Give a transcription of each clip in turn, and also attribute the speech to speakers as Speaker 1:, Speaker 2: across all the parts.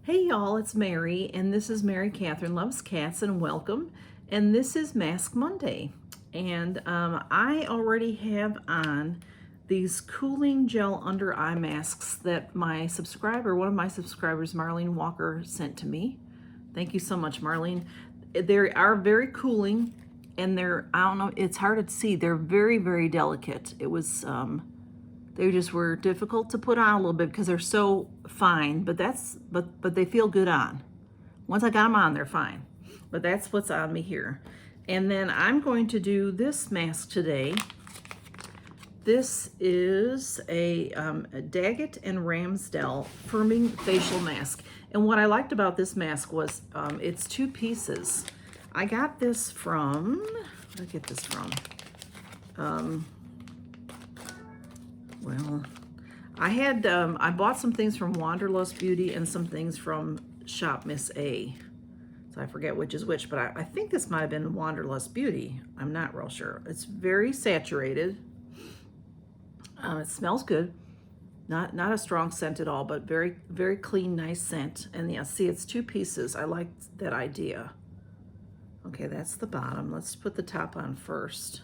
Speaker 1: Hey y'all, it's Mary, and this is Mary Catherine Loves Cats, and welcome. And this is Mask Monday. And I already have on these cooling gel under eye masks that one of my subscribers, Marlene Walker, sent to me. Thank you so much, Marlene. They are very cooling, and I don't know, it's hard to see. They're very, very delicate. They just were difficult to put on a little bit because they're so fine, but they feel good on. Once I got them on, they're fine. But that's what's on me here. And then I'm going to do this mask today. This is a Daggett and Ramsdell firming facial mask. And what I liked about this mask was it's two pieces. I got this from, where did I get this from? Well, I bought some things from Wanderlust Beauty and some things from Shop Miss A. So I forget which is which, but I think this might have been Wanderlust Beauty. I'm not real sure. It's very saturated. It smells good. Not a strong scent at all, but very, very clean, nice scent. And yeah, see, it's two pieces. I like that idea. Okay, that's the bottom. Let's put the top on first.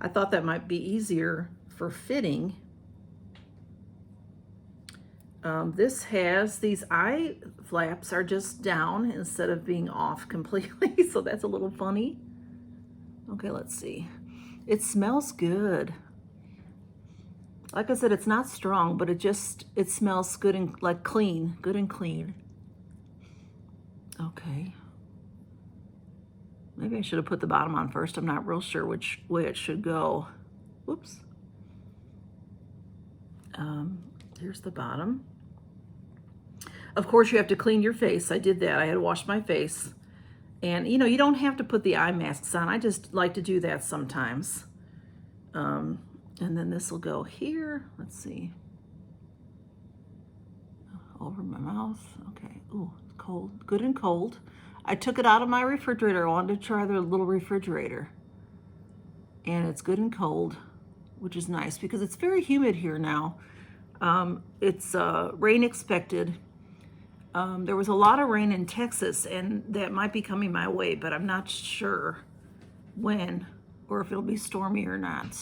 Speaker 1: I thought that might be easier for fitting. This has, these eye flaps are just down instead of being off completely, so that's a little funny. Okay, let's see. It smells good. Like I said, it's not strong, but it smells good and like clean, good and clean. Okay. Maybe I should have put the bottom on first. I'm not real sure which way it should go. Whoops. Here's the bottom. Of course, you have to clean your face. I did that. I had to wash my face. And, you know, you don't have to put the eye masks on. I just like to do that sometimes. And then this will go here. Let's see. Over my mouth. Okay. Ooh, it's cold. Good and cold. I took it out of my refrigerator. I wanted to try the little refrigerator. And it's good and cold, which is nice because it's very humid here now. It's rain expected. There was a lot of rain in Texas, and that might be coming my way, but I'm not sure when or if it'll be stormy or not.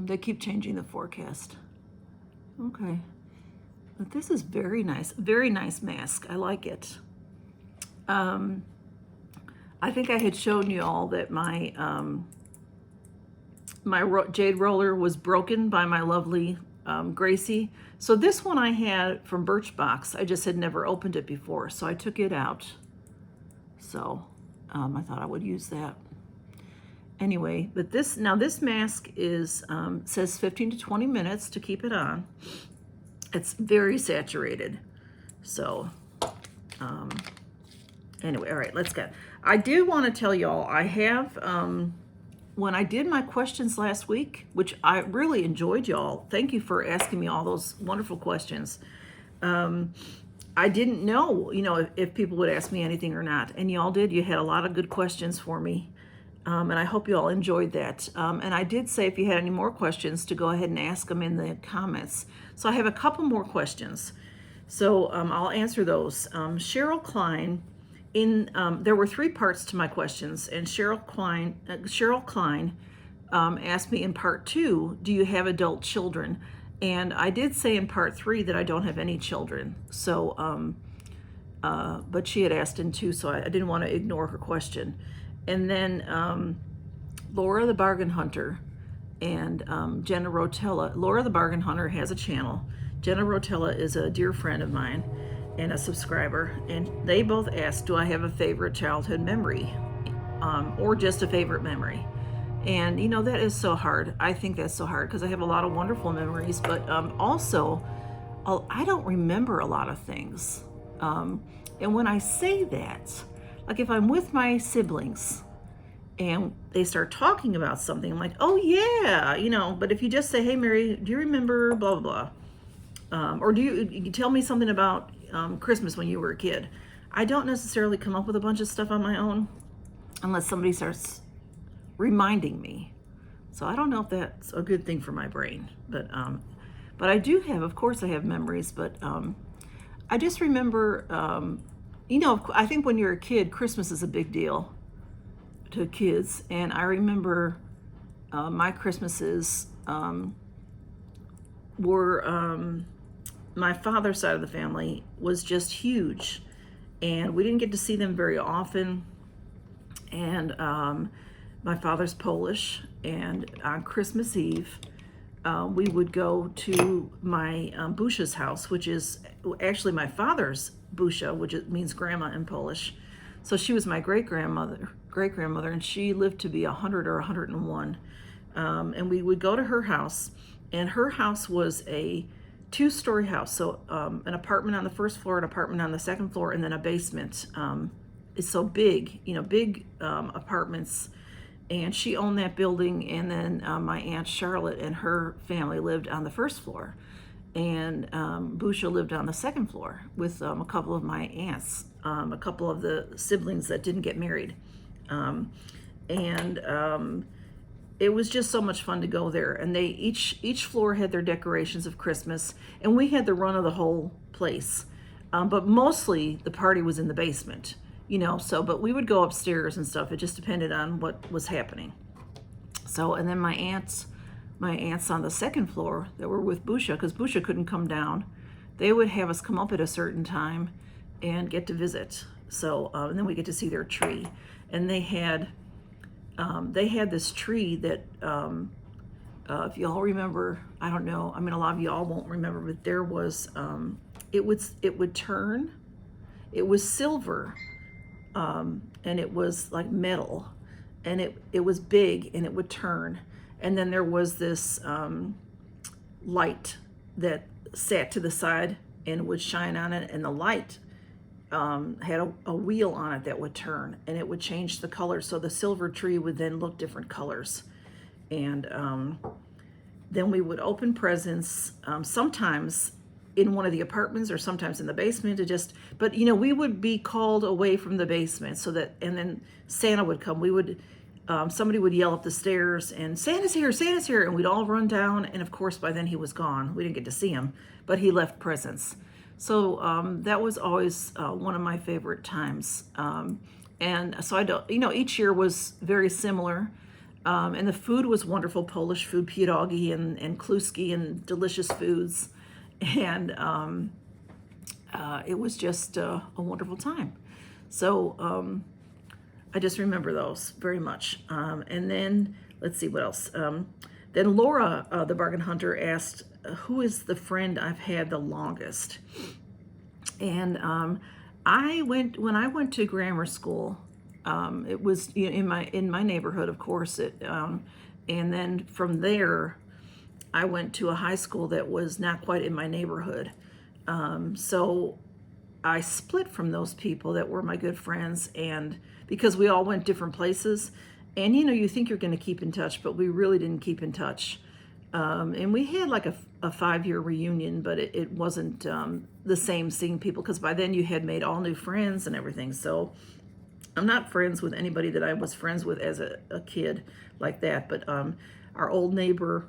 Speaker 1: They keep changing the forecast. Okay. But this is very nice mask. I like it. I think I had shown you all that my jade roller was broken by my lovely Gracie. So this one I had from Birchbox. I just had never opened it before, so I took it out. So I thought I would use that. Anyway, but this mask is says 15 to 20 minutes to keep it on. It's very saturated. So anyway, all right, let's go. I do want to tell y'all, I have, when I did my questions last week, which I really enjoyed, y'all. Thank you for asking me all those wonderful questions. I didn't know, you know, if people would ask me anything or not. And y'all did. You had a lot of good questions for me. And I hope you all enjoyed that. And I did say if you had any more questions to go ahead and ask them in the comments. So I have a couple more questions. So I'll answer those. Cheryl Klein, there were three parts to my questions, and Cheryl Klein asked me in part 2, do you have adult children? And I did say in part 3 that I don't have any children. So, but she had asked in 2, so I didn't want to ignore her question. And then Laura the Bargain Hunter and Jenna Rotella. Laura the Bargain Hunter has a channel. Jenna Rotella is a dear friend of mine and a subscriber, and they both asked, do I have a favorite childhood memory or just a favorite memory? And you know, that is so hard. I think that's so hard because I have a lot of wonderful memories, but also I don't remember a lot of things. And when I say that, like if I'm with my siblings and they start talking about something, I'm like, oh yeah, you know, but if you just say, hey Mary, do you remember blah, blah, blah? Or do you tell me something about Christmas when you were a kid? I don't necessarily come up with a bunch of stuff on my own unless somebody starts reminding me. So I don't know if that's a good thing for my brain, but But I do have, of course, I have memories. But I just remember, I think when you're a kid, Christmas is a big deal to kids. And I remember my Christmases were, my father's side of the family was just huge. And we didn't get to see them very often. And my father's Polish. And on Christmas Eve, we would go to my Busha's house, which is actually my father's Busha, which means grandma in Polish. So she was my great-grandmother, and she lived to be 100 or 101. And we would go to her house, and her house was a 2-story house. So an apartment on the first floor, an apartment on the second floor, and then a basement. It's so big, big apartments. And she owned that building, and then my Aunt Charlotte and her family lived on the first floor. And Busha lived on the second floor with a couple of my aunts, a couple of the siblings that didn't get married. It was just so much fun to go there. And they each floor had their decorations of Christmas, and we had the run of the whole place. But mostly the party was in the basement. But we would go upstairs and stuff. It just depended on what was happening. So, and then my aunts on the second floor that were with Busha, because Busha couldn't come down, they would have us come up at a certain time and get to visit. So, and then we get to see their tree. And they had this tree that, if y'all remember, I don't know, a lot of y'all won't remember, but there was, it would turn, it was silver. And it was like metal, and it was big, and it would turn. And then there was this light that sat to the side and would shine on it, and the light had a wheel on it that would turn, and it would change the color. So the silver tree would then look different colors. And then we would open presents, sometimes in one of the apartments or sometimes in the basement, but we would be called away from the basement and then Santa would come. Somebody would yell up the stairs and Santa's here, and we'd all run down. And of course, by then he was gone. We didn't get to see him, but he left presents. So that was always one of my favorite times. And so I don't, each year was very similar. And the food was wonderful, Polish food, pierogi and kluski and delicious foods. And it was just a wonderful time. So I just remember those very much. And then, let's see what else. Then Laura, the bargain hunter, asked, who is the friend I've had the longest? And when I went to grammar school, it was in my neighborhood, of course. And then from there, I went to a high school that was not quite in my neighborhood. So I split from those people that were my good friends, and because we all went different places. And you think you're going to keep in touch, but we really didn't keep in touch. And we had like a 5-year reunion, but it wasn't the same seeing people, because by then you had made all new friends and everything. So I'm not friends with anybody that I was friends with as a kid like that. But our old neighbor,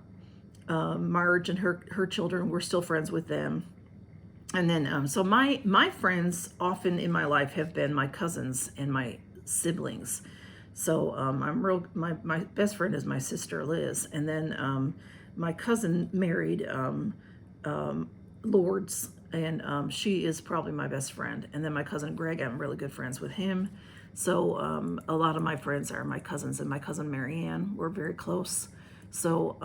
Speaker 1: Marge, and her children, we're still friends with them. And then so my friends often in my life have been my cousins and my siblings. So my best friend is my sister Liz, and then my cousin married Lourdes, and she is probably my best friend. And then my cousin Greg, I'm really good friends with him. So a lot of my friends are my cousins, and my cousin Marianne, we're very close. So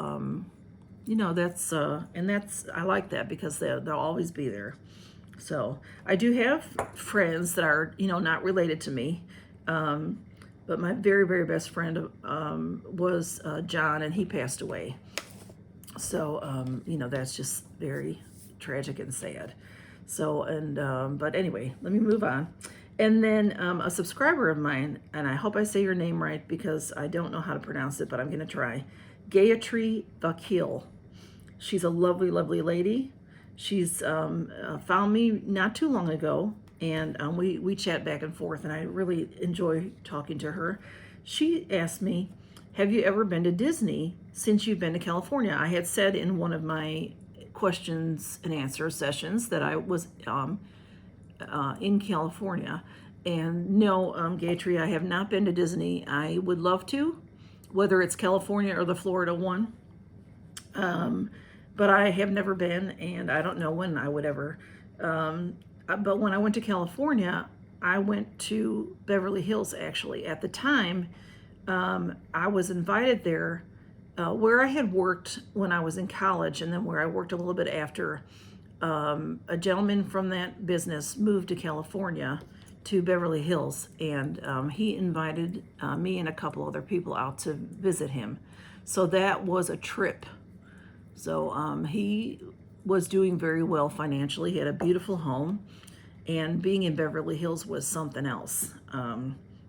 Speaker 1: that's I like that, because they'll always be there. So I do have friends that are not related to me, but my very, very best friend was John, and he passed away. So that's just very tragic and sad. So but anyway, let me move on. And then a subscriber of mine, and I hope I say your name right because I don't know how to pronounce it, but I'm going to try. Gayatri Vakil. She's a lovely, lovely lady. She's found me not too long ago, and we chat back and forth, and I really enjoy talking to her. She asked me, have you ever been to Disney since you've been to California? I had said in one of my questions and answer sessions that I was in California. And no, Gaytree, I have not been to Disney. I would love to, whether it's California or the Florida one. But I have never been, and I don't know when I would ever. But when I went to California, I went to Beverly Hills, actually. At the time, I was invited there where I had worked when I was in college, and then where I worked a little bit after. A gentleman from that business moved to California, to Beverly Hills, and he invited me and a couple other people out to visit him. So that was a trip. So he was doing very well financially. He had a beautiful home, and being in Beverly Hills was something else.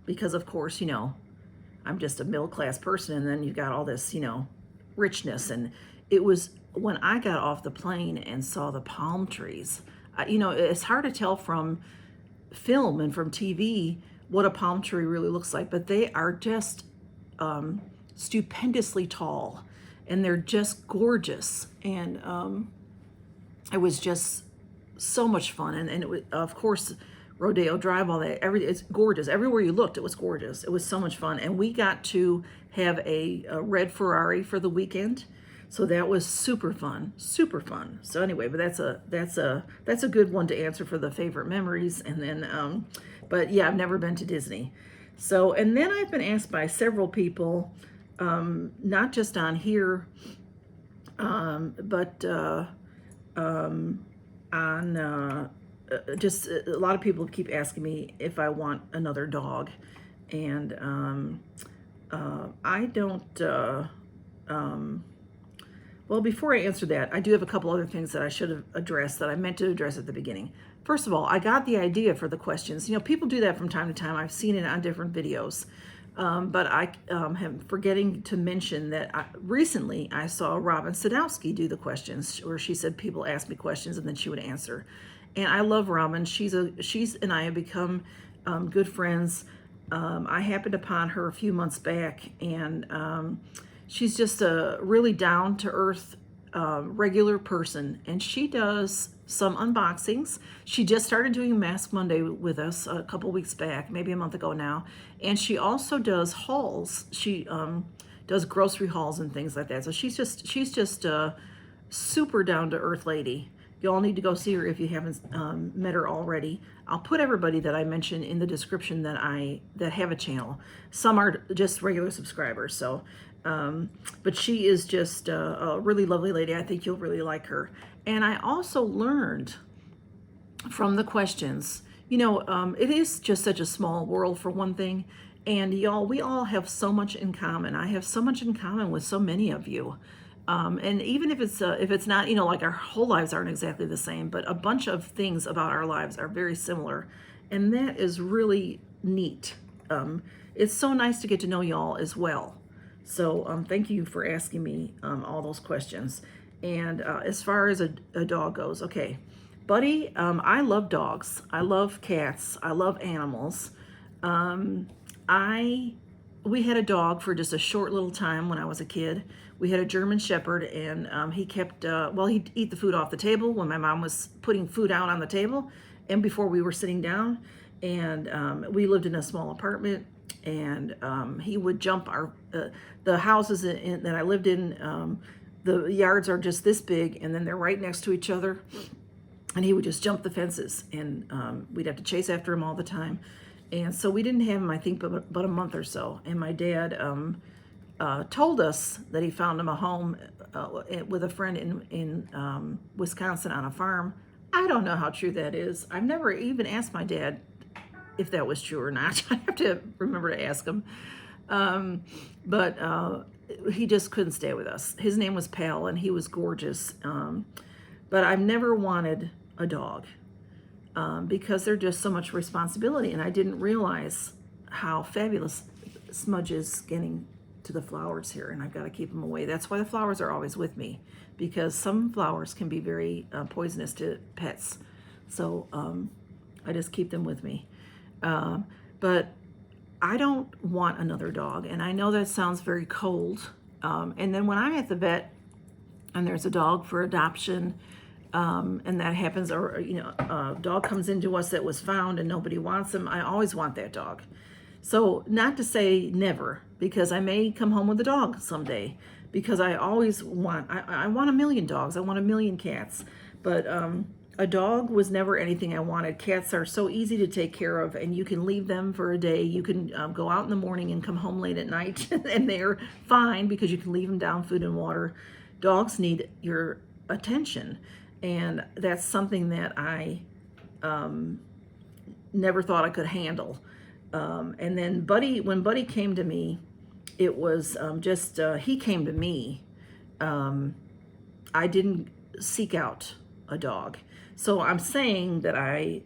Speaker 1: Because of course, I'm just a middle-class person, and then you've got all this, richness. And it was when I got off the plane and saw the palm trees, it's hard to tell from film and from TV what a palm tree really looks like, but they are just stupendously tall, and they're just gorgeous. And it was just so much fun. And it was, of course, Rodeo Drive, all that, it's gorgeous. Everywhere you looked, it was gorgeous. It was so much fun. And we got to have a red Ferrari for the weekend. So that was super fun, super fun. So anyway, but that's a good one to answer for the favorite memories. And then, but yeah, I've never been to Disney. So, and then I've been asked by several people, not just on here, but on just a lot of people keep asking me if I want another dog, and I don't. Well, before I answer that, I do have a couple other things that I should have addressed that I meant to address at the beginning. First of all, I got the idea for the questions. People do that from time to time. I've seen it on different videos. But I am forgetting to mention that recently I saw Robin Sadowsky do the questions, where she said people ask me questions and then she would answer. And I love Robin. She's and I have become good friends. I happened upon her a few months back, and she's just a really down-to-earth, regular person, and she does some unboxings. She just started doing Mask Monday with us a couple weeks back, maybe a month ago now, and she also does hauls. She does grocery hauls and things like that. So she's just a super down-to-earth lady. You all need to go see her if you haven't met her already. I'll put everybody that I mentioned in the description that have a channel. Some are just regular subscribers, so. But she is just a really lovely lady. I think you'll really like her. And I also learned from the questions, it is just such a small world, for one thing. And y'all, we all have so much in common. I have so much in common with so many of you. And even if it's not, like our whole lives aren't exactly the same, but a bunch of things about our lives are very similar. And that is really neat. It's so nice to get to know y'all as well. So thank you for asking me all those questions. And as far as a dog goes, okay, Buddy, I love dogs. I love cats. I love animals. We had a dog for just a short little time when I was a kid. We had a German Shepherd, and he kept, he'd eat the food off the table when my mom was putting food out on the table and before we were sitting down. And we lived in a small apartment, and he would jump the houses that I lived in. The yards are just this big, and then they're right next to each other. And he would just jump the fences, and we'd have to chase after him all the time. And so we didn't have him, I think, but a month or so. And my dad told us that he found him a home with a friend in Wisconsin on a farm. I don't know how true that is. I've never even asked my dad if that was true or not. I have to remember to ask him. But he just couldn't stay with us. His name was Pal, and he was gorgeous. But I've never wanted a dog because they're just so much responsibility. And I didn't realize how fabulous Smudge is getting to the flowers here, and I've got to keep them away. That's why the flowers are always with me, because some flowers can be very poisonous to pets. So I just keep them with me. But I don't want another dog, and I know that sounds very cold. And then when I'm at the vet, and there's a dog for adoption, and that happens, or a dog comes into us that was found and nobody wants him, I always want that dog. So not to say never, because I may come home with a dog someday, because I always want, I want a million dogs, I want a million cats, but a dog was never anything I wanted. Cats are so easy to take care of, and you can leave them for a day. You can go out in the morning and come home late at night, and they're fine because you can leave them down food and water. Dogs need your attention, and that's something that I never thought I could handle. And then when Buddy came to me, it was he came to me. I didn't seek out a dog. So I'm saying that I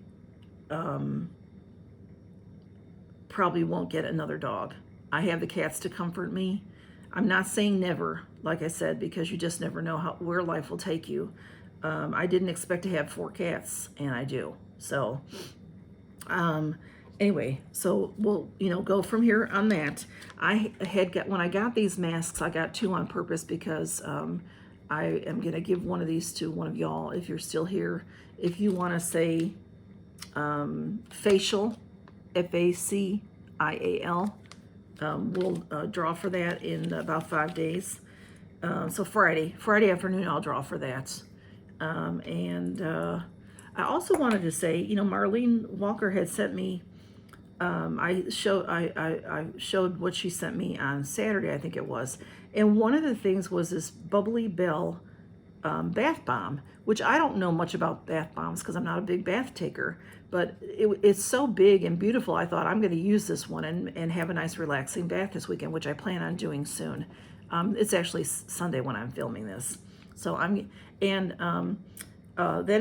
Speaker 1: probably won't get another dog. I have the cats to comfort me. I'm not saying never, like I said, because you just never know where life will take you. I didn't expect to have 4 cats, and I do. So anyway, so we'll go from here on that. When I got these masks, I got 2 on purpose because I am going to give one of these to one of y'all if you're still here. If you want to say facial, FACIAL, we'll draw for that in about 5 days. So Friday afternoon, I'll draw for that. I also wanted to say, Marlene Walker had sent me, I showed what she sent me on Saturday, I think it was. And one of the things was this Bubbly Bell bath bomb, which I don't know much about bath bombs because I'm not a big bath taker, but it's so big and beautiful. I thought I'm going to use this one and have a nice relaxing bath this weekend, which I plan on doing soon. It's actually Sunday when I'm filming this. So then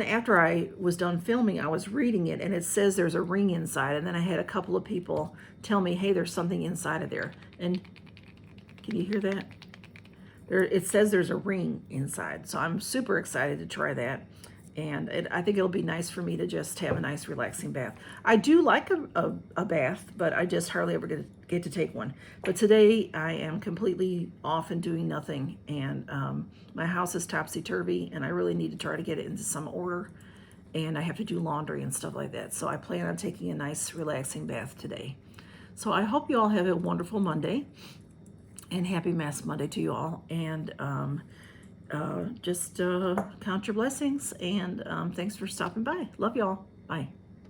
Speaker 1: after I was done filming, I was reading it, and it says there's a ring inside, and then I had a couple of people tell me, hey, there's something inside of there. And can you hear that? It says there's a ring inside, so I'm super excited to try that, and I think it'll be nice for me to just have a nice relaxing bath. I do like a bath, but I just hardly ever get to take one. But today I am completely off and doing nothing, and my house is topsy-turvy, and I really need to try to get it into some order, and I have to do laundry and stuff like that. So I plan on taking a nice relaxing bath today. So I hope you all have a wonderful Monday. And happy Mask Monday to you all. And just count your blessings. And thanks for stopping by. Love y'all. Bye.